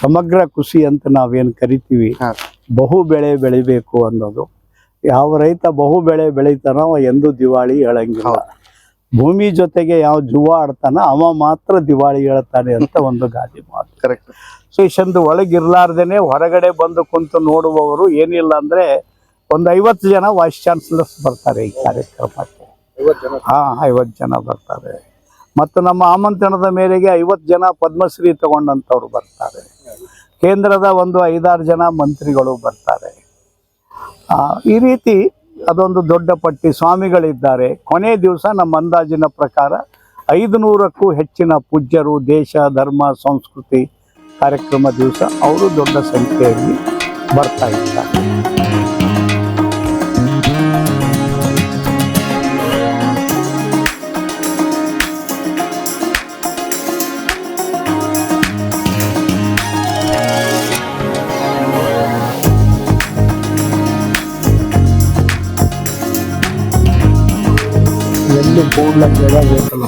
ಸಮಗ್ರ ಕೃಷಿ ಅಂತ ನಾವೇನು ಕರಿತೀವಿ, ಬಹು ಬೆಳೆ ಬೆಳಿಬೇಕು ಅನ್ನೋದು. ಯಾವ ರೈತ ಬಹು ಬೆಳೆ ಬೆಳಿತಾನೋ ಅವ ಎಂದೂ ದಿವಾಳಿ ಹೇಳಂಗಿಲ್ಲ. ಭೂಮಿ ಜೊತೆಗೆ ಯಾವ ಜುವ ಆಡ್ತಾನ ಅವ ಮಾತ್ರ ದಿವಾಳಿ ಹೇಳ್ತಾನೆ ಅಂತ ಒಂದು ಗಾದೆ ಮಾತು. ಕರೆಕ್ಟ್. ಸೊ ಇಷ್ಟೊಂದು ಒಳಗಿರ್ಲಾರ್ದೇನೆ ಹೊರಗಡೆ ಬಂದು ಕುಂತು ನೋಡುವವರು ಏನಿಲ್ಲ ಅಂದ್ರೆ ಒಂದು 50 ಜನ ವೈಸ್ ಚಾನ್ಸಲರ್ಸ್ ಬರ್ತಾರೆ ಈ ಕಾರ್ಯಕ್ರಮಕ್ಕೆ. 50 ಜನ ಬರ್ತಾರೆ. ಮತ್ತು ನಮ್ಮ ಆಮಂತ್ರಣದ ಮೇರೆಗೆ 50 ಜನ ಪದ್ಮಶ್ರೀ ತಗೊಂಡಂಥವ್ರು ಬರ್ತಾರೆ. ಕೇಂದ್ರದ ಒಂದು 5-6 ಜನ ಮಂತ್ರಿಗಳು ಬರ್ತಾರೆ. ಈ ರೀತಿ ಅದೊಂದು ದೊಡ್ಡ ಪಟ್ಟಿ. ಸ್ವಾಮಿಗಳಿದ್ದಾರೆ. ಕೊನೆ ದಿವಸ ನಮ್ಮ ಅಂದಾಜಿನ ಪ್ರಕಾರ 500ಕ್ಕೂ ಹೆಚ್ಚಿನ ಪೂಜ್ಯರು, ದೇಶ ಧರ್ಮ ಸಂಸ್ಕೃತಿ ಕಾರ್ಯಕ್ರಮ ದಿವಸ ಅವರು ದೊಡ್ಡ ಸಂಖ್ಯೆಯಲ್ಲಿ ಬರ್ತಾ ಇದ್ದಾರೆ. ಎಲ್ಲಿ ಕೂಡ್ಲ ಗಿಡ ಬೇಕಲ್ಲ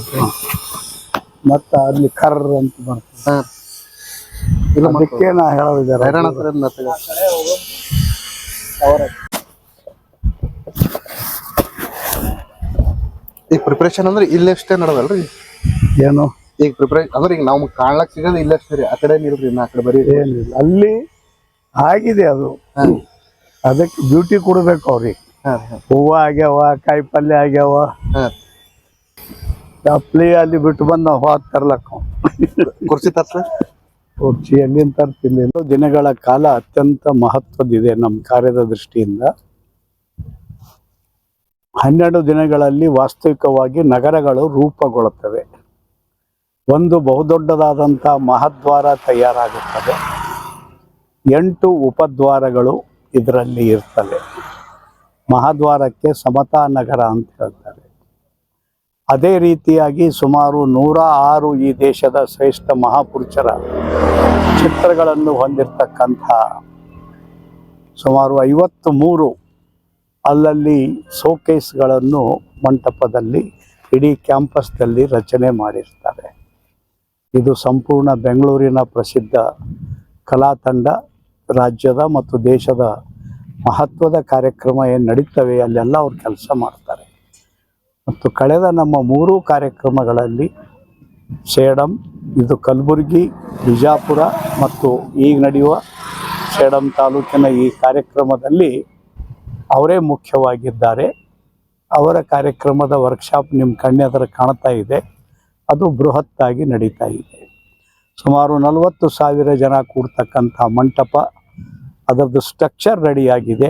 ಮತ್ತು ಅಲ್ಲಿ ಕರ್ರ ಅಂತ ಬರ್ತದೆ. ಅದಕ್ಕೆ ನಾ ಹೇಳೋದಿದ್ದಾರೆ ಈಗ ಪ್ರಿಪರೇಷನ್ ಅಂದ್ರೆ ಇಲ್ಲಷ್ಟೇ ನಡೆದಲ್ರಿ? ಏನು ಈಗ ಪ್ರಿಪರೇಷನ್ ಅಂದ್ರೆ ಈಗ ನಾವು ಕಾಣ್ಲಕ್ ಸಿಗೋದು ಇಲ್ಲಷ್ಟೇ ರೀ, ಆ ಕಡೆ ನಿಲ್ರಿ, ಆ ಕಡೆ ಬರೀ ಏನಿಲ್ಲ. ಅಲ್ಲಿ ಆಗಿದೆ ಅದು. ಅದಕ್ಕೆ ಡ್ಯೂಟಿ ಕೊಡ್ಬೇಕು ಅವ್ರಿಗೆ. ಹೂವು ಆಗ್ಯಾವ, ಕಾಯಿ ಪಲ್ಯ ಆಗ್ಯಾವ, ಚಪ್ಪಲಿ ಅಲ್ಲಿ ಬಿಟ್ಟು ಬಂದು ನಾವು ಹೋಗಿ ತರ್ಲಕ್ಕ. ಕುರ್ಚಿ ತರ್ಸ ಕುರ್ಚಿ ಎಲ್ಲಿಂದ ತರ್ತಿಲ್ಲ. ದಿನಗಳ ಕಾಲ ಅತ್ಯಂತ ಮಹತ್ವದಿದೆ ನಮ್ಮ ಕಾರ್ಯದ ದೃಷ್ಟಿಯಿಂದ. 12 ದಿನಗಳಲ್ಲಿ ವಾಸ್ತವಿಕವಾಗಿ ನಗರಗಳು ರೂಪುಗೊಳ್ಳುತ್ತವೆ. ಒಂದು ಬಹುದೊಡ್ಡದಾದಂಥ ಮಹಾದ್ವಾರ ತಯಾರಾಗುತ್ತದೆ. 8 ಉಪದ್ವಾರಗಳು ಇದರಲ್ಲಿ ಇರ್ತವೆ. ಮಹಾದ್ವಾರಕ್ಕೆ ಸಮತಾ ನಗರ ಅಂತ ಹೇಳ್ತಾರೆ. ಅದೇ ರೀತಿಯಾಗಿ ಸುಮಾರು 106 ಈ ದೇಶದ ಶ್ರೇಷ್ಠ ಮಹಾಪುರುಷರ ಚಿತ್ರಗಳನ್ನು ಹೊಂದಿರತಕ್ಕಂಥ ಸುಮಾರು 53 ಅಲ್ಲಲ್ಲಿ ಶೋಕೇಸ್ಗಳನ್ನು ಮಂಟಪದಲ್ಲಿ ಇಡೀ ಕ್ಯಾಂಪಸ್ದಲ್ಲಿ ರಚನೆ ಮಾಡಿರ್ತಾರೆ. ಇದು ಸಂಪೂರ್ಣ ಬೆಂಗಳೂರಿನ ಪ್ರಸಿದ್ಧ ಕಲಾ ತಂಡ ರಾಜ್ಯದ ಮತ್ತು ದೇಶದ ಮಹತ್ವದ ಕಾರ್ಯಕ್ರಮ ಏನು ನಡೀತವೆ ಅಲ್ಲೆಲ್ಲ ಅವ್ರು ಕೆಲಸ ಮಾಡ್ತಾರೆ. ಮತ್ತು ಕಳೆದ ನಮ್ಮ 3 ಕಾರ್ಯಕ್ರಮಗಳಲ್ಲಿ ಸೇಡಂ, ಇದು ಕಲಬುರಗಿ, ಬಿಜಾಪುರ ಮತ್ತು ಈಗ ನಡೆಯುವ ಸೇಡಂ ತಾಲೂಕಿನ ಈ ಕಾರ್ಯಕ್ರಮದಲ್ಲಿ ಅವರೇ ಮುಖ್ಯವಾಗಿದ್ದಾರೆ. ಅವರ ಕಾರ್ಯಕ್ರಮದ ವರ್ಕ್ಶಾಪ್ ನಿಮ್ಮ ಕಣ್ಣೆದುರು ಕಾಣ್ತಾ ಇದೆ. ಅದು ಬೃಹತ್ತಾಗಿ ನಡೀತಾ ಇದೆ. ಸುಮಾರು 40,000 ಜನ ಕೂಡ್ತಕ್ಕಂಥ ಮಂಟಪ, ಅದರದ್ದು ಸ್ಟ್ರಕ್ಚರ್ ರೆಡಿಯಾಗಿದೆ.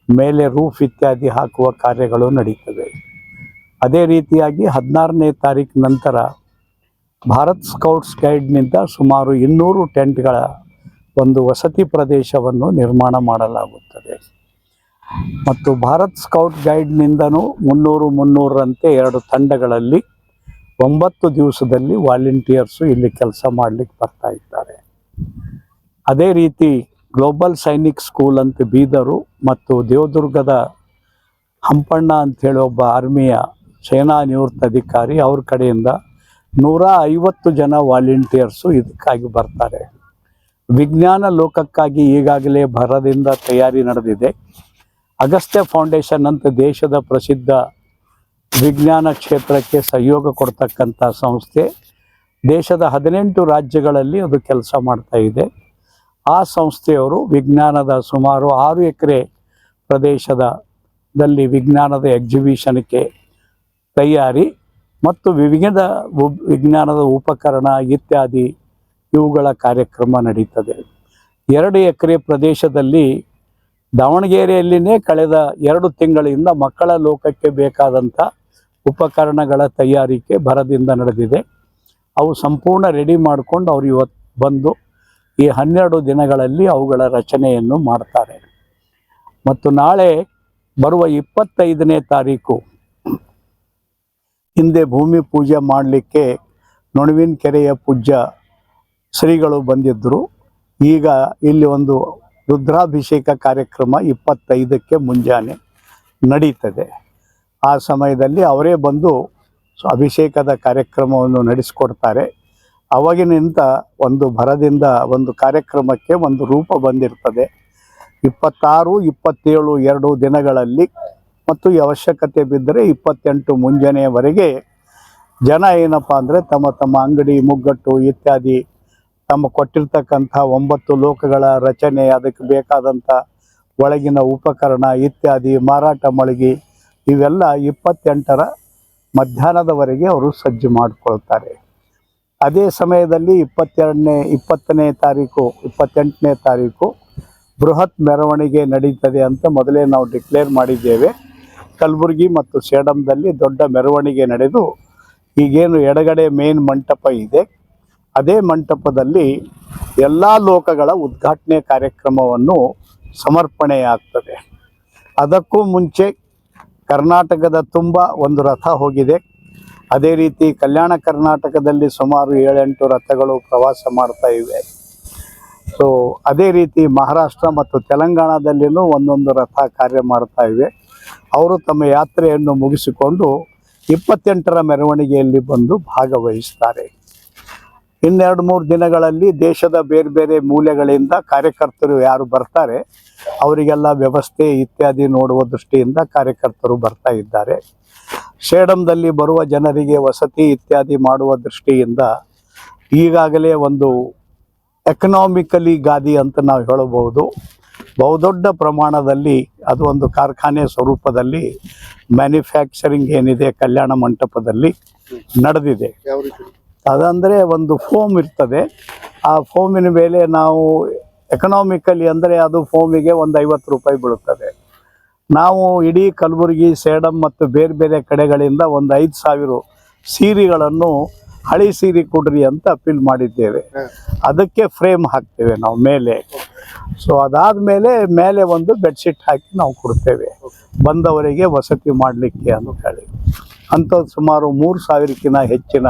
ಮೇಲೆ ರೂಫ್ ಇತ್ಯಾದಿ ಹಾಕುವ ಕಾರ್ಯಗಳು ನಡೀತವೆ. ಅದೇ ರೀತಿಯಾಗಿ 16ನೇ ತಾರೀಕು ನಂತರ ಭಾರತ್ ಸ್ಕೌಟ್ಸ್ ಗೈಡ್ನಿಂದ ಸುಮಾರು 200 ಟೆಂಟ್ಗಳ ಒಂದು ವಸತಿ ಪ್ರದೇಶವನ್ನು ನಿರ್ಮಾಣ ಮಾಡಲಾಗುತ್ತದೆ. ಮತ್ತು ಭಾರತ್ ಸ್ಕೌಟ್ ಗೈಡ್ನಿಂದನೂ 300-300ರಂತೆ 2 ತಂಡಗಳಲ್ಲಿ 9 ದಿವಸದಲ್ಲಿ ವಾಲಂಟಿಯರ್ಸು ಇಲ್ಲಿ ಕೆಲಸ ಮಾಡಲಿಕ್ಕೆ ಬರ್ತಾ ಇದ್ದಾರೆ. ಅದೇ ರೀತಿ ಗ್ಲೋಬಲ್ ಸೈನಿಕ್ ಸ್ಕೂಲ್ ಅಂತ ಬೀದರು ಮತ್ತು ದೇವದುರ್ಗದ ಹಂಪಣ್ಣ ಅಂಥೇಳಿ ಒಬ್ಬ ಆರ್ಮಿಯ ಸೇನಾ ನಿವೃತ್ತ ಅಧಿಕಾರಿ, ಅವ್ರ ಕಡೆಯಿಂದ 150 ಜನ ವಾಲಂಟಿಯರ್ಸು ಇದಕ್ಕಾಗಿ ಬರ್ತಾರೆ. ವಿಜ್ಞಾನ ಲೋಕಕ್ಕಾಗಿ ಈಗಾಗಲೇ ಭರದಿಂದ ತಯಾರಿ ನಡೆದಿದೆ. ಅಗಸ್ತ್ಯ ಫೌಂಡೇಶನ್ ಅಂತ ದೇಶದ ಪ್ರಸಿದ್ಧ ವಿಜ್ಞಾನ ಕ್ಷೇತ್ರಕ್ಕೆ ಸಹಯೋಗ ಕೊಡ್ತಕ್ಕಂಥ ಸಂಸ್ಥೆ ದೇಶದ 18 ರಾಜ್ಯಗಳಲ್ಲಿ ಅದು ಕೆಲಸ ಮಾಡ್ತಾ ಇದೆ. ಆ ಸಂಸ್ಥೆಯವರು ವಿಜ್ಞಾನದ ಸುಮಾರು 6 ಎಕರೆ ಪ್ರದೇಶದಲ್ಲಿ ವಿಜ್ಞಾನದ ಎಕ್ಸಿಬಿಷನ್ಗೆ ತಯಾರಿ ಮತ್ತು ವಿವಿಧ ವಿಜ್ಞಾನದ ಉಪಕರಣ ಇತ್ಯಾದಿ ಇವುಗಳ ಕಾರ್ಯಕ್ರಮ ನಡೀತದೆ. 2 ಎಕರೆ ಪ್ರದೇಶದಲ್ಲಿ ದಾವಣಗೆರೆಯಲ್ಲಿನೇ ಕಳೆದ 2 ತಿಂಗಳಿಂದ ಮಕ್ಕಳ ಲೋಕಕ್ಕೆ ಬೇಕಾದಂಥ ಉಪಕರಣಗಳ ತಯಾರಿಕೆ ಭರದಿಂದ ನಡೆದಿದೆ. ಅವು ಸಂಪೂರ್ಣ ರೆಡಿ ಮಾಡಿಕೊಂಡು ಅವರು ಇವತ್ತು ಬಂದು ಈ 12 ದಿನಗಳಲ್ಲಿ ಅವುಗಳ ರಚನೆಯನ್ನು ಮಾಡ್ತಾರೆ. ಮತ್ತು ನಾಳೆ ಬರುವ 25ನೇ ತಾರೀಕು ಹಿಂದೆ ಭೂಮಿ ಪೂಜೆ ಮಾಡಲಿಕ್ಕೆ ನೊಣವಿನ ಕೆರೆಯ ಪೂಜ್ಯ ಶ್ರೀಗಳು ಬಂದಿದ್ದರು. ಈಗ ಇಲ್ಲಿ ಒಂದು ರುದ್ರಾಭಿಷೇಕ ಕಾರ್ಯಕ್ರಮ 25ಕ್ಕೆ ಮುಂಜಾನೆ ನಡೀತದೆ. ಆ ಸಮಯದಲ್ಲಿ ಅವರೇ ಬಂದು ಅಭಿಷೇಕದ ಕಾರ್ಯಕ್ರಮವನ್ನು ನಡೆಸಿಕೊಡ್ತಾರೆ. ಅವಾಗಿನಿಂದ ಒಂದು ಭರದಿಂದ ಒಂದು ಕಾರ್ಯಕ್ರಮಕ್ಕೆ ಒಂದು ರೂಪ ಬಂದಿರ್ತದೆ. 26, 27 2 ದಿನಗಳಲ್ಲಿ ಮತ್ತು ಈ ಅವಶ್ಯಕತೆ ಬಿದ್ದರೆ 28 ಮುಂಜಾನೆಯವರೆಗೆ ಜನ ಏನಪ್ಪ ಅಂದರೆ ತಮ್ಮ ತಮ್ಮ ಅಂಗಡಿ ಮುಗ್ಗಟ್ಟು ಇತ್ಯಾದಿ ತಮ್ಮ ಕೊಟ್ಟಿರ್ತಕ್ಕಂಥ 9 ಲೋಕಗಳ ರಚನೆ, ಅದಕ್ಕೆ ಬೇಕಾದಂಥ ಒಳಗಿನ ಉಪಕರಣ ಇತ್ಯಾದಿ ಮಾರಾಟ ಮಳಿಗೆ ಇವೆಲ್ಲ 28ರ ಮಧ್ಯಾಹ್ನದವರೆಗೆ ಅವರು ಸಜ್ಜು ಮಾಡಿಕೊಳ್ತಾರೆ. ಅದೇ ಸಮಯದಲ್ಲಿ 20ನೇ ತಾರೀಕು 28ನೇ ತಾರೀಕು ಬೃಹತ್ ಮೆರವಣಿಗೆ ನಡೀತದೆ ಅಂತ ಮೊದಲೇ ನಾವು ಡಿಕ್ಲೇರ್ ಮಾಡಿದ್ದೇವೆ. ಕಲಬುರಗಿ ಮತ್ತು ಸೇಡಂದಲ್ಲಿ ದೊಡ್ಡ ಮೆರವಣಿಗೆ ನಡೆದು ಈಗೇನು ಎಡಗಡೆ ಮೇನ್ ಮಂಟಪ ಇದೆ ಅದೇ ಮಂಟಪದಲ್ಲಿ ಎಲ್ಲ ಲೋಕಗಳ ಉದ್ಘಾಟನೆ ಕಾರ್ಯಕ್ರಮವನ್ನು ಸಮರ್ಪಣೆಯಾಗ್ತದೆ. ಅದಕ್ಕೂ ಮುಂಚೆ ಕರ್ನಾಟಕದ ತುಂಬ ಒಂದು ರಥ ಹೋಗಿದೆ. ಅದೇ ರೀತಿ ಕಲ್ಯಾಣ ಕರ್ನಾಟಕದಲ್ಲಿ ಸುಮಾರು 7-8 ರಥಗಳು ಪ್ರವಾಸ ಮಾಡ್ತಾ ಇವೆ. ಸೊ ಅದೇ ರೀತಿ ಮಹಾರಾಷ್ಟ್ರ ಮತ್ತು ತೆಲಂಗಾಣದಲ್ಲಿನೂ ಒಂದೊಂದು ರಥ ಕಾರ್ಯ ಮಾಡ್ತಾ ಇವೆ. ಅವರು ತಮ್ಮ ಯಾತ್ರೆಯನ್ನು ಮುಗಿಸಿಕೊಂಡು 28ರ ಮೆರವಣಿಗೆಯಲ್ಲಿ ಬಂದು ಭಾಗವಹಿಸ್ತಾರೆ. 2-3 ದಿನಗಳಲ್ಲಿ ದೇಶದ ಬೇರೆ ಬೇರೆ ಮೂಲೆಗಳಿಂದ ಕಾರ್ಯಕರ್ತರು ಯಾರು ಬರ್ತಾರೆ ಅವರಿಗೆಲ್ಲ ವ್ಯವಸ್ಥೆ ಇತ್ಯಾದಿ ನೋಡುವ ದೃಷ್ಟಿಯಿಂದ ಕಾರ್ಯಕರ್ತರು ಬರ್ತಾ ಇದ್ದಾರೆ. ಸೇಡಂದಲ್ಲಿ ಬರುವ ಜನರಿಗೆ ವಸತಿ ಇತ್ಯಾದಿ ಮಾಡುವ ದೃಷ್ಟಿಯಿಂದ ಈಗಾಗಲೇ ಒಂದು ಎಕನಾಮಿಕಲಿ ಗಾದಿ ಅಂತ ನಾವು ಹೇಳಬಹುದು. ಬಹುದೊಡ್ಡ ಪ್ರಮಾಣದಲ್ಲಿ ಅದು ಒಂದು ಕಾರ್ಖಾನೆ ಸ್ವರೂಪದಲ್ಲಿ ಮ್ಯಾನುಫ್ಯಾಕ್ಚರಿಂಗ್ ಏನಿದೆ ಕಲ್ಯಾಣ ಮಂಟಪದಲ್ಲಿ ನಡೆದಿದೆ. ಯಾವ ರೀತಿ? ಅದಂದರೆ ಒಂದು ಫೋಮ್ ಇರ್ತದೆ. ಆ ಫೋಮಿನ ಮೇಲೆ ನಾವು ಎಕನಾಮಿಕಲಿ ಅಂದರೆ ಅದು ಫೋಮಿಗೆ ಒಂದು 50 ರೂಪಾಯಿ ಬೀಳುತ್ತದೆ. ನಾವು ಇಡೀ ಕಲಬುರಗಿ ಸೇಡಂ ಮತ್ತು ಬೇರೆ ಬೇರೆ ಕಡೆಗಳಿಂದ ಒಂದು 5,000 ಸೀರೆಗಳನ್ನು ಹಳಿ ಸೀರೆ ಕೊಡ್ರಿ ಅಂತ ಅಪೀಲ್ ಮಾಡಿದ್ದೇವೆ. ಅದಕ್ಕೆ ಫ್ರೇಮ್ ಹಾಕ್ತೇವೆ ನಾವು ಮೇಲೆ. ಸೊ ಅದಾದಮೇಲೆ ಮೇಲೆ ಒಂದು ಬೆಡ್ಶೀಟ್ ಹಾಕಿ ನಾವು ಕೊಡ್ತೇವೆ ಬಂದವರಿಗೆ ವಸತಿ ಮಾಡಲಿಕ್ಕೆ ಅಂತ ಹೇಳಿ. ಅಂಥದ್ದು ಸುಮಾರು 3,000ಕ್ಕಿಂತ ಹೆಚ್ಚಿನ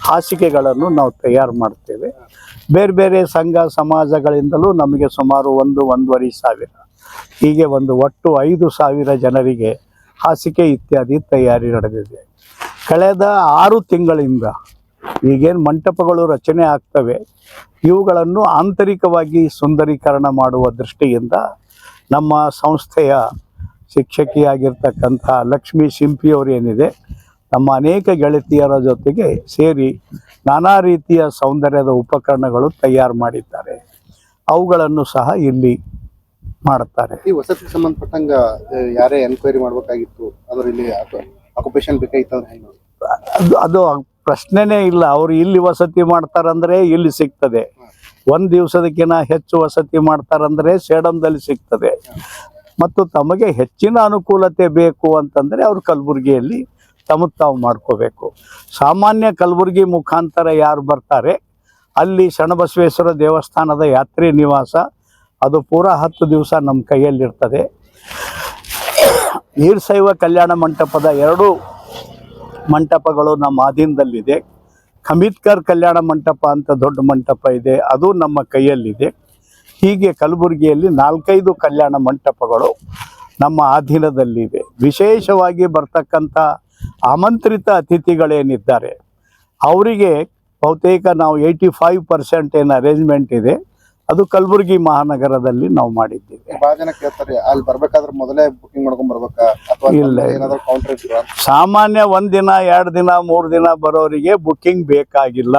ಹಾಸಿಗೆಗಳನ್ನು ನಾವು ತಯಾರು ಮಾಡ್ತೇವೆ. ಬೇರೆ ಬೇರೆ ಸಂಘ ಸಮಾಜಗಳಿಂದಲೂ ನಮಗೆ ಸುಮಾರು 1-1.5 ಹೀಗೆ ಒಂದು ಒಟ್ಟು 5,000 ಜನರಿಗೆ ಹಾಸಿಗೆ ಇತ್ಯಾದಿ ತಯಾರಿ ನಡೆದಿದೆ. ಕಳೆದ 6 ತಿಂಗಳಿಂದ ಈಗೇನು ಮಂಟಪಗಳು ರಚನೆ ಆಗ್ತವೆ ಇವುಗಳನ್ನು ಆಂತರಿಕವಾಗಿ ಸುಂದರೀಕರಣ ಮಾಡುವ ದೃಷ್ಟಿಯಿಂದ ನಮ್ಮ ಸಂಸ್ಥೆಯ ಶಿಕ್ಷಕಿಯಾಗಿರ್ತಕ್ಕಂಥ ಲಕ್ಷ್ಮೀ ಶಿಂಪಿಯವರು ಏನಿದೆ ನಮ್ಮ ಅನೇಕ ಗೆಳತಿಯರ ಜೊತೆಗೆ ಸೇರಿ ನಾನಾ ರೀತಿಯ ಸೌಂದರ್ಯದ ಉಪಕರಣಗಳು ತಯಾರು ಮಾಡಿದ್ದಾರೆ. ಅವುಗಳನ್ನು ಸಹ ಇಲ್ಲಿ ಮಾಡುತ್ತಾರೆ. ಈ ವಸತಿಗೆ ಸಂಬಂಧಪಟ್ಟಂಗ ಯಾರೇ ಎನ್ಕ್ವೈರಿ ಮಾಡ್ಬೇಕಾಗಿತ್ತು ಅಂದ್ರೆ ಇಲ್ಲಿ ಆಕ್ಯುಪೇಷನ್ ಬೇಕಾಗಿತ್ತು ಅಂದ್ರೆ ಹೆಂಗೆ? ಅದು ಪ್ರಶ್ನೆನೇ ಇಲ್ಲ. ಅವರು ಇಲ್ಲಿ ವಸತಿ ಮಾಡ್ತಾರಂದ್ರೆ ಇಲ್ಲಿ ಸಿಗ್ತದೆ. 1 ದಿವಸದಕ್ಕಿಂತ ಹೆಚ್ಚು ವಸತಿ ಮಾಡ್ತಾರಂದ್ರೆ ಸೇಡಂದಲ್ಲಿ ಸಿಗ್ತದೆ. ಮತ್ತು ತಮಗೆ ಹೆಚ್ಚಿನ ಅನುಕೂಲತೆ ಬೇಕು ಅಂತಂದರೆ ಅವರು ಕಲಬುರಗಿಯಲ್ಲಿ ತಾವು ಮಾಡ್ಕೋಬೇಕು. ಸಾಮಾನ್ಯ ಕಲಬುರಗಿ ಮುಖಾಂತರ ಯಾರು ಬರ್ತಾರೆ ಅಲ್ಲಿ ಶರಣಬಸವೇಶ್ವರ ದೇವಸ್ಥಾನದ ಯಾತ್ರಿ ನಿವಾಸ ಅದು ಪೂರ 10 ದಿವಸ ನಮ್ಮ ಕೈಯಲ್ಲಿರ್ತದೆ. ನೀರ್ಶೈವ ಕಲ್ಯಾಣ ಮಂಟಪದ 2 ಮಂಟಪಗಳು ನಮ್ಮ ಅಧೀನದಲ್ಲಿದೆ. ಖಮೀದ್ಕರ್ ಕಲ್ಯಾಣ ಮಂಟಪ ಅಂತ ದೊಡ್ಡ ಮಂಟಪ ಇದೆ, ಅದು ನಮ್ಮ ಕೈಯಲ್ಲಿದೆ. ಹೀಗೆ ಕಲಬುರಗಿಯಲ್ಲಿ 4-5 ಕಲ್ಯಾಣ ಮಂಟಪಗಳು ನಮ್ಮ ಅಧೀನದಲ್ಲಿವೆ. ವಿಶೇಷವಾಗಿ ಬರ್ತಕ್ಕಂಥ ಆಮಂತ್ರಿತ ಅತಿಥಿಗಳೇನಿದ್ದಾರೆ ಅವರಿಗೆ ಬಹುತೇಕ ನಾವು 85% ಏನು ಅರೇಂಜ್ಮೆಂಟ್ ಇದೆ ಅದು ಕಲಬುರಗಿ ಮಹಾನಗರದಲ್ಲಿ ನಾವು ಮಾಡಿದ್ದೀವಿ. ಭಾಳ ಜನ ಕೇಳ್ತಾರೆ ಅಲ್ಲಿ ಬರ್ಬೇಕಾದ್ರೆ ಮೊದಲೇ ಬುಕಿಂಗ್ ಮಾಡ್ಕೊಂಡ್ ಬರ್ಬೇಕಾ ಅಥವಾ ಇಲ್ಲ, ಏನಾದ್ರು ಕೌಂಟರ್ ಇದ್ರಾ? ಸಾಮಾನ್ಯ 1 ದಿನ 2 ದಿನ 3 ದಿನ ಬರೋರಿಗೆ ಬುಕ್ಕಿಂಗ್ ಬೇಕಾಗಿಲ್ಲ.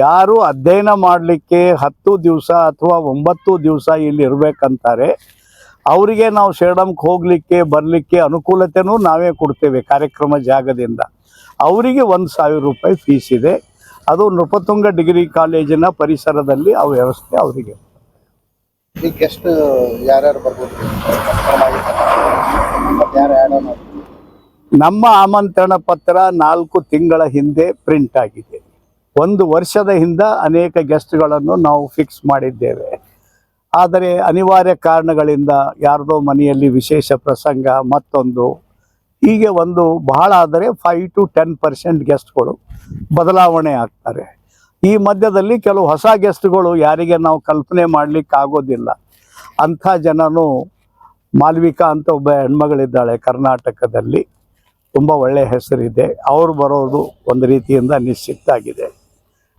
ಯಾರು ಅಧ್ಯಯನ ಮಾಡಲಿಕ್ಕೆ 10 ದಿವಸ ಅಥವಾ 9 ದಿವಸ ಇಲ್ಲಿ ಇರಬೇಕಂತಾರೆ ಅವರಿಗೆ ನಾವು ಸೇಡಂಗೆ ಹೋಗಲಿಕ್ಕೆ ಬರಲಿಕ್ಕೆ ಅನುಕೂಲತೆನೂ ನಾವೇ ಕೊಡ್ತೇವೆ ಕಾರ್ಯಕ್ರಮ ಜಾಗದಿಂದ. ಅವರಿಗೆ 1,000 ರೂಪಾಯಿ ಫೀಸ್ ಇದೆ. ಅದು ನೃಪತುಂಗ ಡಿಗ್ರಿ ಕಾಲೇಜಿನ ಪರಿಸರದಲ್ಲಿ ಆ ವ್ಯವಸ್ಥೆ ಅವರಿಗೆ. ಈ ಗೆಸ್ಟ್ ಯಾರ್ಯಾರು ಬರ್ಬೋದು? ನಮ್ಮ ಆಮಂತ್ರಣ ಪತ್ರ 4 ತಿಂಗಳ ಹಿಂದೆ ಪ್ರಿಂಟ್ ಆಗಿದೆ. 1 ವರ್ಷದ ಹಿಂದೆ ಅನೇಕ ಗೆಸ್ಟ್ಗಳನ್ನು ನಾವು ಫಿಕ್ಸ್ ಮಾಡಿದ್ದೇವೆ. ಆದರೆ ಅನಿವಾರ್ಯ ಕಾರಣಗಳಿಂದ ಯಾರ್ದೋ ಮನೆಯಲ್ಲಿ ವಿಶೇಷ ಪ್ರಸಂಗ ಮತ್ತೊಂದು ಹೀಗೆ ಒಂದು ಬಹಳ ಆದರೆ 5 to 10% ಗೆಸ್ಟ್ಗಳು ಬದಲಾವಣೆ ಆಗ್ತಾರೆ. ಈ ಮಧ್ಯದಲ್ಲಿ ಕೆಲವು ಹೊಸ ಗೆಸ್ಟ್ಗಳು ಯಾರಿಗೆ ನಾವು ಕಲ್ಪನೆ ಮಾಡಲಿಕ್ಕೆ ಆಗೋದಿಲ್ಲ ಅಂಥ ಜನನು ಮಾಲ್ವಿಕಾ ಅಂತ ಒಬ್ಬ ಹೆಣ್ಮಗಳಿದ್ದಾಳೆ ಕರ್ನಾಟಕದಲ್ಲಿ, ತುಂಬ ಒಳ್ಳೆಯ ಹೆಸರಿದೆ. ಅವರು ಬರೋದು ಒಂದು ರೀತಿಯಿಂದ ನಿಶ್ಚಿತ ಆಗಿದೆ.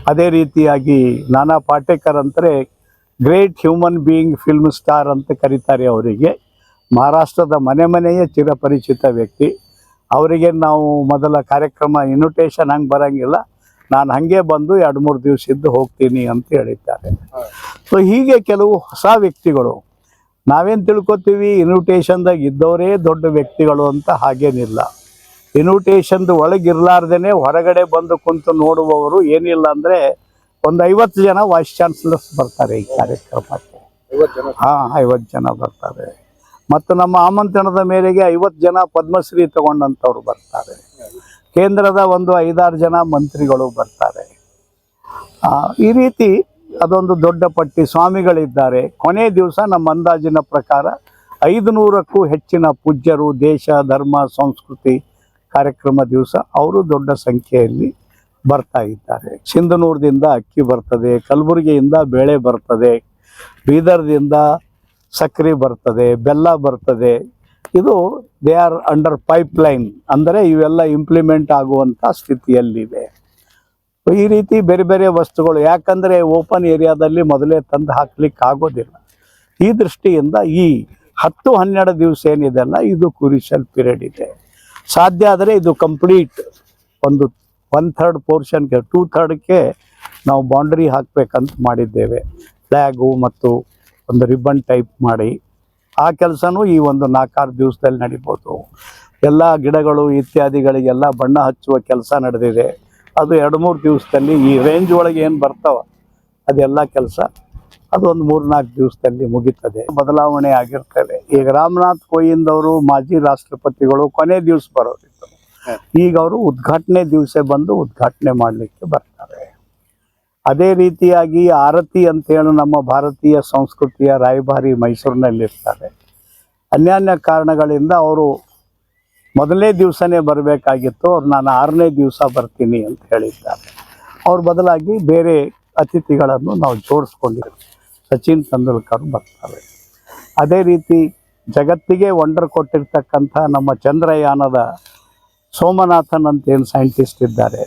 ಅದೇ ರೀತಿಯಾಗಿ ನಾನಾ ಪಾಟೇಕರ್ ಅಂತಾರೆ great human being film star ಅಂತ ಕರೀತಾರೆ ಅವರಿಗೆ. ಮಹಾರಾಷ್ಟ್ರದ ಮನೆ ಮನೆಯ ಚಿರಪರಿಚಿತ ವ್ಯಕ್ತಿ. ಅವರಿಗೆ ನಾವು ಮೊದಲ ಕಾರ್ಯಕ್ರಮ ಇನ್ವಿಟೇಷನ್ ಹಂಗೆ ಬರೋಂಗಿಲ್ಲ, ನಾನು ಹಾಗೆ ಬಂದು 2-3 ದಿವಸ ಇದ್ದು ಹೋಗ್ತೀನಿ ಅಂತ ಹೇಳಿದ್ದಾರೆ. ಸೊ ಹೀಗೆ ಕೆಲವು ಹೊಸ ವ್ಯಕ್ತಿಗಳು, ನಾವೇನು ತಿಳ್ಕೊತೀವಿ ಇನ್ವಿಟೇಷನ್ದಾಗ ಇದ್ದವರೇ ದೊಡ್ಡ ವ್ಯಕ್ತಿಗಳು ಅಂತ, ಹಾಗೇನಿಲ್ಲ. ಇನ್ವಿಟೇಷನ್ದು ಒಳಗಿರ್ಲಾರ್ದೇ ಹೊರಗಡೆ ಬಂದು ಕುಂತು ನೋಡುವವರು ಏನಿಲ್ಲ ಅಂದರೆ ಒಂದು 50 ಜನ ವೈಸ್ ಚಾನ್ಸಲರ್ಸ್ ಬರ್ತಾರೆ ಈ ಕಾರ್ಯಕ್ರಮಕ್ಕೆ. 50 ಜನ ಬರ್ತಾರೆ. ಮತ್ತು ನಮ್ಮ ಆಮಂತ್ರಣದ ಮೇರೆಗೆ 50 ಜನ ಪದ್ಮಶ್ರೀ ತಗೊಂಡಂಥವ್ರು ಬರ್ತಾರೆ. ಕೇಂದ್ರದ ಒಂದು 5-6 ಜನ ಮಂತ್ರಿಗಳು ಬರ್ತಾರೆ. ಈ ರೀತಿ ಅದೊಂದು ದೊಡ್ಡ ಪಟ್ಟಿ. ಸ್ವಾಮಿಗಳಿದ್ದಾರೆ. ಕೊನೆ ದಿವಸ ನಮ್ಮ ಅಂದಾಜಿನ ಪ್ರಕಾರ 500ಕ್ಕೂ ಹೆಚ್ಚಿನ ಪೂಜ್ಯರು, ದೇಶ ಧರ್ಮ ಸಂಸ್ಕೃತಿ ಕಾರ್ಯಕ್ರಮ ದಿವಸ ಅವರು ದೊಡ್ಡ ಸಂಖ್ಯೆಯಲ್ಲಿ ಬರ್ತಾ ಇದ್ದಾರೆ. ಸಿಂಧನೂರದಿಂದ ಅಕ್ಕಿ ಬರ್ತದೆ, ಕಲಬುರಗಿಯಿಂದ ಬೇಳೆ ಬರ್ತದೆ, ಬೀದರ್ದಿಂದ ಸಕ್ಕರೆ ಬರ್ತದೆ, ಬೆಲ್ಲ ಬರ್ತದೆ. ಇದು ದೇ ಆರ್ ಅಂಡರ್ ಪೈಪ್ಲೈನ್, ಅಂದರೆ ಇವೆಲ್ಲ ಇಂಪ್ಲಿಮೆಂಟ್ ಆಗುವಂಥ ಸ್ಥಿತಿಯಲ್ಲಿದೆ. ಈ ರೀತಿ ಬೇರೆ ಬೇರೆ ವಸ್ತುಗಳು, ಯಾಕಂದರೆ ಓಪನ್ ಏರಿಯಾದಲ್ಲಿ ಮೊದಲೇ ತಂದು ಹಾಕ್ಲಿಕ್ಕೆ ಆಗೋದಿಲ್ಲ. ಈ ದೃಷ್ಟಿಯಿಂದ ಈ 10-12 ದಿವಸ ಏನಿದೆಲ್ಲ ಇದು ಕ್ರೂಷಿಯಲ್ ಪೀರಿಯಡ್ ಇದೆ. ಸಾಧ್ಯ ಆದರೆ ಇದು ಕಂಪ್ಲೀಟ್ ಒಂದು 1/3 ಪೋರ್ಷನ್ಗೆ 2/3ಕ್ಕೆ ನಾವು ಬೌಂಡ್ರಿ ಹಾಕಬೇಕಂತ ಮಾಡಿದ್ದೇವೆ. ಫ್ಲ್ಯಾಗು ಮತ್ತು ಒಂದು ರಿಬ್ಬನ್ ಟೈಪ್ ಮಾಡಿ ಆ ಕೆಲಸನೂ ಈ ಒಂದು 4-6 ದಿವಸದಲ್ಲಿ ನಡಿಬೋದು. ಎಲ್ಲ ಗಿಡಗಳು ಇತ್ಯಾದಿಗಳಿಗೆಲ್ಲ ಬಣ್ಣ ಹಚ್ಚುವ ಕೆಲಸ ನಡೆದಿದೆ. ಅದು 2-3 ದಿವಸದಲ್ಲಿ ಈ ರೇಂಜ್ ಒಳಗೆ ಏನು ಬರ್ತಾವ ಅದೆಲ್ಲ ಕೆಲಸ ಅದು ಒಂದು 3-4 ದಿವಸದಲ್ಲಿ ಮುಗೀತದೆ. ಬದಲಾವಣೆ ಆಗಿರ್ತವೆ. ಈಗ ರಾಮನಾಥ್ ಕೋವಿಂದ್ ಅವರು ಮಾಜಿ ರಾಷ್ಟ್ರಪತಿಗಳು ಕೊನೆ ದಿವಸ ಬರೋರಿತ್ತು. ಈಗ ಅವರು ಉದ್ಘಾಟನೆ ದಿವಸ ಬಂದು ಉದ್ಘಾಟನೆ ಮಾಡಲಿಕ್ಕೆ ಬರ್ತಾರೆ. ಅದೇ ರೀತಿಯಾಗಿ ಆರತಿ ಅಂತೇಳಿ ನಮ್ಮ ಭಾರತೀಯ ಸಂಸ್ಕೃತಿಯ ರಾಯಭಾರಿ ಮೈಸೂರಿನಲ್ಲಿರ್ತಾರೆ. ಅನ್ಯಾನ್ಯ ಕಾರಣಗಳಿಂದ ಅವರು ಮೊದಲನೇ ದಿವಸನೇ ಬರಬೇಕಾಗಿತ್ತು. ಅವ್ರು ನಾನು 6ನೇ ದಿವಸ ಬರ್ತೀನಿ ಅಂತ ಹೇಳಿದ್ದಾರೆ. ಅವ್ರ ಬದಲಾಗಿ ಬೇರೆ ಅತಿಥಿಗಳನ್ನು ನಾವು ಜೋಡಿಸ್ಕೊಂಡಿದ್ದೀವಿ. ಸಚಿನ್ ತೆಂಡೂಲ್ಕರ್ ಬರ್ತಾರೆ. ಅದೇ ರೀತಿ ಜಗತ್ತಿಗೆ ವಂಡರ್ ಕೊಟ್ಟಿರ್ತಕ್ಕಂಥ ನಮ್ಮ ಚಂದ್ರಯಾನದ ಸೋಮನಾಥನ್ ಅಂತ ಏನು ಸೈಂಟಿಸ್ಟ್ ಇದ್ದಾರೆ,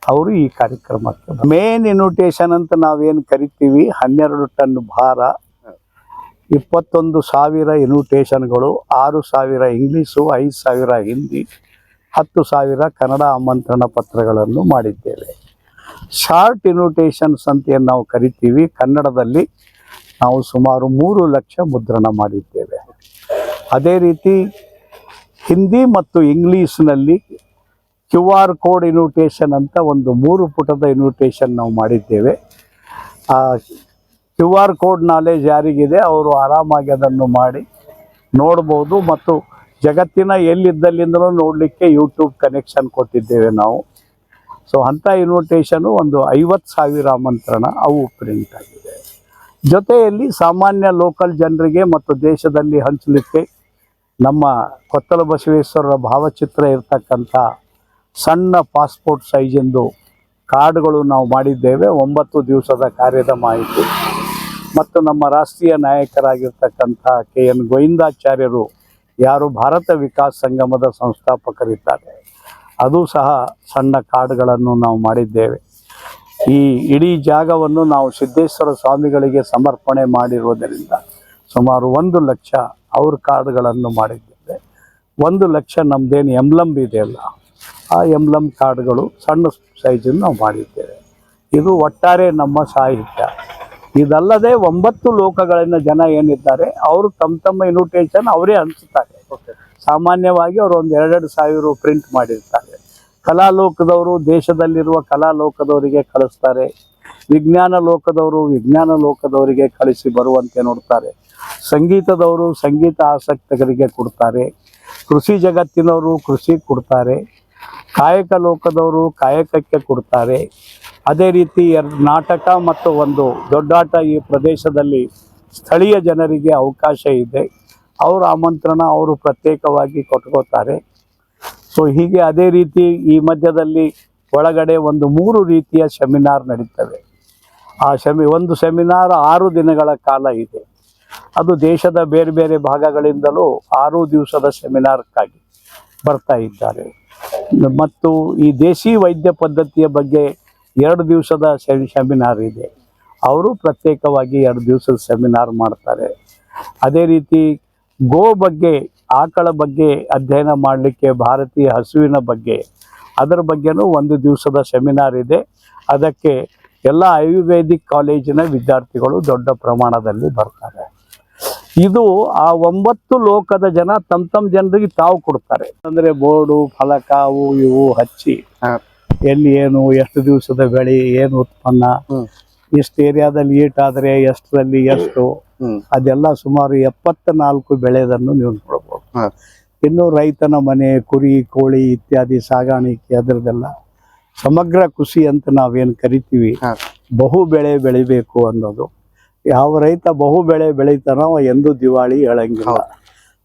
ಅವರು ಈ ಕಾರ್ಯಕ್ರಮಕ್ಕೆ ಮೇನ್ ಇನ್ವಿಟೇಷನ್ ಅಂತ ನಾವೇನು ಕರಿತೀವಿ. 12 ಟನ್ ಭಾರ, 21,000 ಇನ್ವಿಟೇಷನ್ಗಳು, 6,000 ಇಂಗ್ಲೀಷು, 5,000 ಹಿಂದಿ, 10,000 ಕನ್ನಡ ಆಮಂತ್ರಣ ಪತ್ರಗಳನ್ನು ಮಾಡಿದ್ದೇವೆ. ಶಾರ್ಟ್ ಇನ್ವಿಟೇಷನ್ಸ್ ಅಂತ ಏನು ನಾವು ಕರಿತೀವಿ, ಕನ್ನಡದಲ್ಲಿ ನಾವು ಸುಮಾರು 3 ಲಕ್ಷ ಮುದ್ರಣ ಮಾಡಿದ್ದೇವೆ. ಅದೇ ರೀತಿ ಹಿಂದಿ ಮತ್ತು ಇಂಗ್ಲೀಷ್ನಲ್ಲಿ QR ಕೋಡ್ ಇನ್ವಿಟೇಷನ್ ಅಂತ ಒಂದು 3 ಪುಟದ ಇನ್ವಿಟೇಷನ್ ನಾವು ಮಾಡಿದ್ದೇವೆ. ಆ QR ಕೋಡ್ ನಾಲೆಜ್ ಯಾರಿಗಿದೆ ಅವರು ಆರಾಮಾಗಿ ಅದನ್ನು ಮಾಡಿ ನೋಡ್ಬೋದು. ಮತ್ತು ಜಗತ್ತಿನ ಎಲ್ಲಿದ್ದಲ್ಲಿಂದಲೂ ನೋಡಲಿಕ್ಕೆ ಯೂಟ್ಯೂಬ್ ಕನೆಕ್ಷನ್ ಕೊಟ್ಟಿದ್ದೇವೆ ನಾವು. ಸೊ ಅಂಥ ಇನ್ವಿಟೇಷನು ಒಂದು 50,000 ಆಮಂತ್ರಣ ಅವು ಪ್ರಿಂಟ್ ಆಗಿದೆ. ಜೊತೆಯಲ್ಲಿ ಸಾಮಾನ್ಯ ಲೋಕಲ್ ಜನರಿಗೆ ಮತ್ತು ದೇಶದಲ್ಲಿ ಹಂಚಲಿಕ್ಕೆ ನಮ್ಮ ಕೊತ್ತಲ ಬಸವೇಶ್ವರರ ಭಾವಚಿತ್ರ ಇರ್ತಕ್ಕಂಥ ಸಣ್ಣ ಪಾಸ್ಪೋರ್ಟ್ ಸೈಜಿಂದು ಕಾರ್ಡ್ಗಳು ನಾವು ಮಾಡಿದ್ದೇವೆ. 9 ದಿವಸದ ಕಾರ್ಯದ ಮಾಹಿತಿ ಮತ್ತು ನಮ್ಮ ರಾಷ್ಟ್ರೀಯ ನಾಯಕರಾಗಿರ್ತಕ್ಕಂಥ KN ಗೋವಿಂದಾಚಾರ್ಯರು ಯಾರು ಭಾರತ ವಿಕಾಸ್ ಸಂಗಮದ ಸಂಸ್ಥಾಪಕರಿದ್ದಾರೆ, ಅದು ಸಹ ಸಣ್ಣ ಕಾರ್ಡ್ಗಳನ್ನು ನಾವು ಮಾಡಿದ್ದೇವೆ. ಈ ಇಡೀ ಜಾಗವನ್ನು ನಾವು ಸಿದ್ದೇಶ್ವರ ಸ್ವಾಮಿಗಳಿಗೆ ಸಮರ್ಪಣೆ ಮಾಡಿರುವುದರಿಂದ ಸುಮಾರು 1 ಲಕ್ಷ ಅವ್ರ ಕಾರ್ಡ್ಗಳನ್ನು ಮಾಡಿದ್ದೇವೆ. 1 ಲಕ್ಷ ನಮ್ಮದೇನು ಎಂಬ್ಲಮ್ ಇದೆಯಲ್ಲ, ಆ ಎಂಬ್ಲಮ್ ಕಾರ್ಡ್ಗಳು ಸಣ್ಣ ಸೈಜನ್ನು ನಾವು ಮಾಡಿದ್ದೇವೆ. ಇದು ಒಟ್ಟಾರೆ ನಮ್ಮ ಸಾಹಿತ್ಯ. ಇದಲ್ಲದೆ 9 ಲೋಕಗಳಿನ ಜನ ಏನಿದ್ದಾರೆ ಅವರು ತಮ್ಮ ಇನ್ವಿಟೇಷನ್ ಅವರೇ ಹಂಚುತ್ತಾರೆ. ಸಾಮಾನ್ಯವಾಗಿ ಅವರು ಒಂದು 2 ಸಾವಿರ ಪ್ರಿಂಟ್ ಮಾಡಿರ್ತಾರೆ. ಕಲಾಲೋಕದವರು ದೇಶದಲ್ಲಿರುವ ಕಲಾಲೋಕದವರಿಗೆ ಕಳಿಸ್ತಾರೆ. ವಿಜ್ಞಾನ ಲೋಕದವರು ವಿಜ್ಞಾನ ಲೋಕದವರಿಗೆ ಕಳಿಸಿ ಬರುವಂತೆ ನೋಡ್ತಾರೆ. ಸಂಗೀತದವರು ಸಂಗೀತ ಆಸಕ್ತರಿಗೆ ಕೊಡ್ತಾರೆ. ಕೃಷಿ ಜಗತ್ತಿನವರು ಕೃಷಿ ಕೊಡ್ತಾರೆ. ಕಾಯಕ ಲೋಕದವರು ಕಾಯಕಕ್ಕೆ ಕೊಡ್ತಾರೆ. ಅದೇ ರೀತಿ ನಾಟಕ ಮತ್ತು ಒಂದು ದೊಡ್ಡಾಟ ಈ ಪ್ರದೇಶದಲ್ಲಿ ಸ್ಥಳೀಯ ಜನರಿಗೆ ಅವಕಾಶ ಇದೆ. ಅವರ ಆಮಂತ್ರಣ ಅವರು ಪ್ರತ್ಯೇಕವಾಗಿ ಕೊಟ್ಕೋತಾರೆ. ಸೊ ಹೀಗೆ ಅದೇ ರೀತಿ ಈ ಮಧ್ಯದಲ್ಲಿ ಒಳಗಡೆ ಒಂದು 3 ರೀತಿಯ ಸೆಮಿನಾರ್ ನಡೀತವೆ. ಆ ಒಂದು ಸೆಮಿನಾರ್ 6 ದಿನಗಳ ಕಾಲ ಇದೆ. ಅದು ದೇಶದ ಬೇರೆ ಬೇರೆ ಭಾಗಗಳಿಂದಲೂ 6 ದಿವಸದ ಸೆಮಿನಾರ್ಕ್ಕಾಗಿ ಬರ್ತಾ ಇದ್ದಾರೆ. ಮತ್ತು ಈ ದೇಸಿ ವೈದ್ಯ ಪದ್ಧತಿಯ ಬಗ್ಗೆ 2 ದಿವಸದ ಸೆಮಿನಾರ್ ಇದೆ. ಅವರು ಪ್ರತ್ಯೇಕವಾಗಿ 2 ದಿವಸದ ಸೆಮಿನಾರ್ ಮಾಡ್ತಾರೆ. ಅದೇ ರೀತಿ ಗೋ ಬಗ್ಗೆ, ಆಕಳ ಬಗ್ಗೆ ಅಧ್ಯಯನ ಮಾಡಲಿಕ್ಕೆ, ಭಾರತೀಯ ಹಸುವಿನ ಬಗ್ಗೆ, ಅದರ ಬಗ್ಗೆನೂ 1 ದಿವಸದ ಸೆಮಿನಾರ್ ಇದೆ. ಅದಕ್ಕೆ ಎಲ್ಲ ಆಯುರ್ವೇದಿಕ್ ಕಾಲೇಜಿನ ವಿದ್ಯಾರ್ಥಿಗಳು ದೊಡ್ಡ ಪ್ರಮಾಣದಲ್ಲಿ ಬರ್ತಾರೆ. ಇದು ಆ 9 ಲೋಕದ ಜನ ತಮ್ಮ ಜನರಿಗೆ ತಾವು ಕೊಡ್ತಾರೆ. ಅಂದರೆ ಬೋರ್ಡು, ಫಲಕ ಅವು ಇವು ಹಚ್ಚಿ ಎಲ್ಲಿ ಏನು, ಎಷ್ಟು ದಿವಸದ ಬೆಳೆ, ಏನು ಉತ್ಪನ್ನ, ಇಷ್ಟು ಏರಿಯಾದಲ್ಲಿ ಈಟಾದರೆ ಎಷ್ಟರಲ್ಲಿ ಎಷ್ಟು, ಅದೆಲ್ಲ ಸುಮಾರು 74 ಬೆಳೆದನ್ನು ನೀವು ನೋಡ್ಬೋದು. ಇನ್ನು ರೈತನ ಮನೆ, ಕುರಿ, ಕೋಳಿ ಇತ್ಯಾದಿ ಸಾಗಾಣಿಕೆ, ಅದರದೆಲ್ಲ ಸಮಗ್ರ ಕೃಷಿ ಅಂತ ನಾವೇನು ಕರಿತೀವಿ, ಬಹು ಬೆಳೆ ಬೆಳಿಬೇಕು ಅನ್ನೋದು. ಯಾವ ರೈತ ಬಹು ಬೆಳೆ ಬೆಳಿತಾನೋ ಅವ ಎಂದೂ ದಿವಾಳಿ ಹೇಳಂಗಿಲ್ಲ.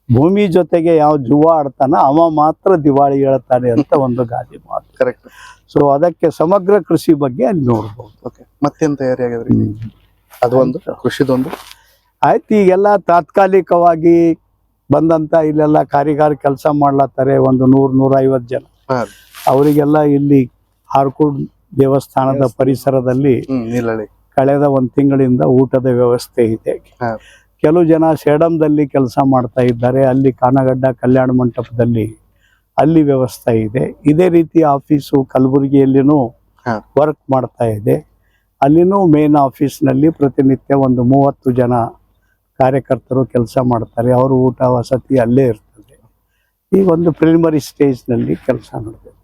ಭೂಮಿ ಜೊತೆಗೆ ಯಾವ ಜುವ ಆಡ್ತಾನ ಅವ ಮಾತ್ರ ದಿವಾಳಿ ಹೇಳ್ತಾನೆ ಅಂತ ಒಂದು ಗಾದೆ ಮಾತು. ಕರೆಕ್ಟ್. ಸೊ ಅದಕ್ಕೆ ಸಮಗ್ರ ಕೃಷಿ ಬಗ್ಗೆ ಅಲ್ಲಿ ನೋಡ್ಬೋದು. ಓಕೆ, ಮತ್ತೇನು ತಯಾರಿ ಆಗಿದ್ರಿ? ಅದು ಒಂದು ಕೃಷಿದೊಂದು ಆಯ್ತು. ಈಗೆಲ್ಲ ತಾತ್ಕಾಲಿಕವಾಗಿ ಬಂದಂತ ಇಲ್ಲೆಲ್ಲ ಕಾರಿಗಾರ ಕೆಲಸ ಮಾಡ್ಲತ್ತಾರೆ, ಒಂದು 100-150 ಜನ. ಅವರಿಗೆಲ್ಲ ಇಲ್ಲಿ ಆರ್ಕೂಡ್ ದೇವಸ್ಥಾನದ ಪರಿಸರದಲ್ಲಿ ಕಳೆದ 1 ತಿಂಗಳಿಂದ ಊಟದ ವ್ಯವಸ್ಥೆ ಇದೆ. ಕೆಲವು ಜನ ಸೇಡಂದಲ್ಲಿ ಕೆಲಸ ಮಾಡ್ತಾ ಇದ್ದಾರೆ, ಅಲ್ಲಿ ಕಾನಗಡ್ಡ ಕಲ್ಯಾಣ ಮಂಟಪದಲ್ಲಿ ಅಲ್ಲಿ ವ್ಯವಸ್ಥೆ ಇದೆ. ಇದೇ ರೀತಿ ಆಫೀಸು ಕಲಬುರಗಿಯಲ್ಲಿನೂ ವರ್ಕ್ ಮಾಡ್ತಾ ಇದೆ. ಅಲ್ಲಿನೂ ಮೇನ್ ಆಫೀಸ್ನಲ್ಲಿ ಪ್ರತಿನಿತ್ಯ ಒಂದು 30 ಜನ ಕಾರ್ಯಕರ್ತರು ಕೆಲಸ ಮಾಡ್ತಾರೆ. ಅವರು ಊಟ ವಸತಿ ಅಲ್ಲೇ ಇರ್ತದೆ. ಈ ಒಂದು ಪ್ರಿಲಿಮಿನರಿ ಸ್ಟೇಜ್ನಲ್ಲಿ ಕೆಲಸ ನಡೆದಿದೆ.